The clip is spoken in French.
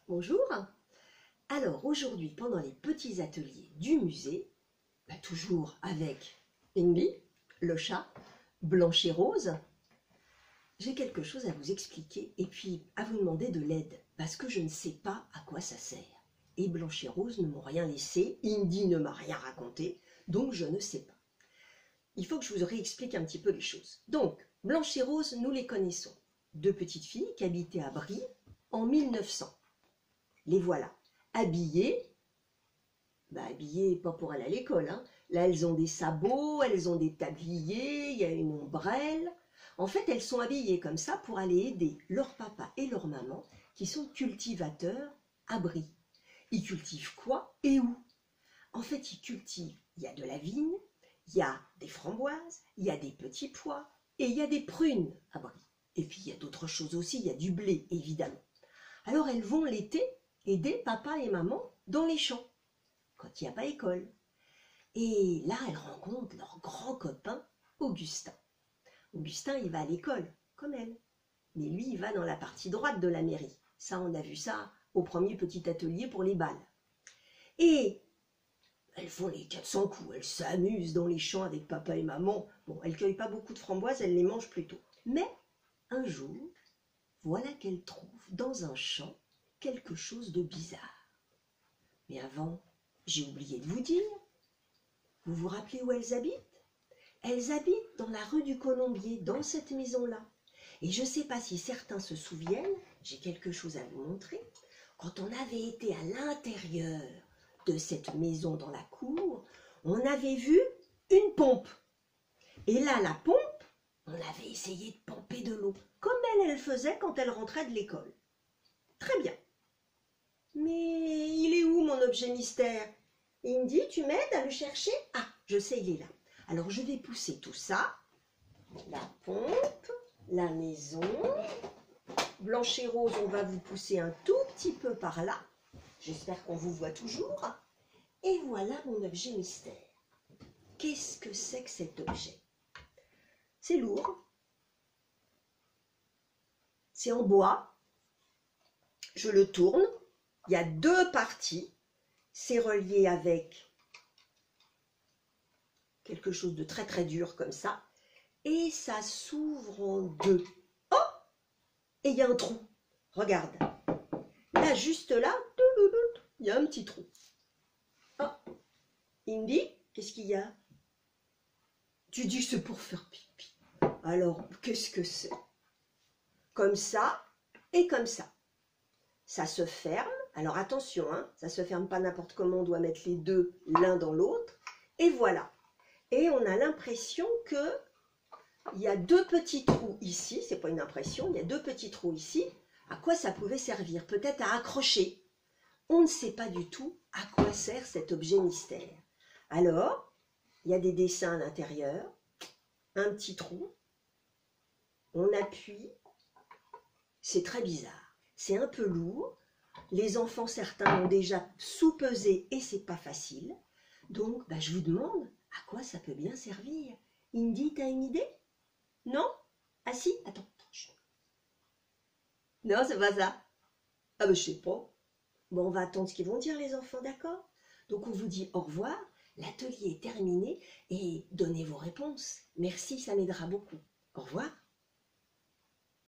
Bonjour. Alors aujourd'hui, pendant les petits ateliers du musée, toujours avec Indy, le chat, Blanche et Rose, j'ai quelque chose à vous expliquer et puis à vous demander de l'aide parce que je ne sais pas à quoi ça sert. Et Blanche et Rose ne m'ont rien laissé, Indy ne m'a rien raconté, donc je ne sais pas. Il faut que je vous réexplique un petit peu les choses. Donc, Blanche et Rose, nous les connaissons. Deux petites filles qui habitaient à Brie en 1900. Les voilà, habillées, habillées pas pour aller à l'école, hein. Là, elles ont des sabots, elles ont des tabliers, il y a une ombrelle. En fait, elles sont habillées comme ça pour aller aider leur papa et leur maman qui sont cultivateurs à Brie. Ils cultivent quoi et où? En fait, ils cultivent, il y a de la vigne, il y a des framboises, il y a des petits pois et il y a des prunes à Brie. Et puis, il y a d'autres choses aussi, il y a du blé, évidemment. Alors, elles vont l'été aider papa et maman dans les champs, quand il n'y a pas école. Et là, elles rencontrent leur grand copain, Augustin. Augustin, il va à l'école, comme elle. Mais lui, il va dans la partie droite de la mairie. Ça, on a vu ça au premier petit atelier pour les balles. Et elles font les 400 coups, elles s'amusent dans les champs avec papa et maman. Bon, elles ne cueillent pas beaucoup de framboises, elles les mangent plutôt. Mais un jour, voilà qu'elles trouvent dans un champ quelque chose de bizarre. Mais avant, j'ai oublié de vous dire, vous vous rappelez où elles habitent? Elles habitent dans la rue du Colombier, dans cette maison-là. Et je ne sais pas si certains se souviennent, j'ai quelque chose à vous montrer. Quand on avait été à l'intérieur de cette maison dans la cour, on avait vu une pompe. Et là, la pompe, on avait essayé de pomper de l'eau, comme elle faisait quand elle rentrait de l'école. Très bien. Mais il est où mon objet mystère? Indy, tu m'aides à le chercher? Ah, je sais, il est là. Alors je vais pousser tout ça. La pompe, la maison. Blanche et Rose, on va vous pousser un tout petit peu par là. J'espère qu'on vous voit toujours. Et voilà mon objet mystère. Qu'est-ce que c'est que cet objet? C'est lourd. C'est en bois. Je le tourne. Il y a deux parties. C'est relié avec quelque chose de très très dur comme ça. Et ça s'ouvre en deux. Oh! Et il y a un trou. Regarde. Là, juste là, il y a un petit trou. Oh! Indy, qu'est-ce qu'il y a? Tu dis que c'est pour faire pipi. Alors, qu'est-ce que c'est? Comme ça et comme ça. Ça se ferme. Alors attention, hein, ça ne se ferme pas n'importe comment, on doit mettre les deux l'un dans l'autre. Et voilà. Et on a l'impression qu'il y a deux petits trous ici, c'est pas une impression, il y a deux petits trous ici. À quoi ça pouvait servir? Peut-être à accrocher. On ne sait pas du tout à quoi sert cet objet mystère. Alors, il y a des dessins à l'intérieur, un petit trou, on appuie, c'est très bizarre, c'est un peu lourd. Les enfants, certains l'ont déjà sous-pesé et c'est pas facile. Donc, je vous demande à quoi ça peut bien servir. Indy, t'as une idée? Non? Ah si? Attends. Non, c'est pas ça. Ah je sais pas. Bon, on va attendre ce qu'ils vont dire les enfants, d'accord? Donc on vous dit au revoir. L'atelier est terminé et donnez vos réponses. Merci, ça m'aidera beaucoup. Au revoir.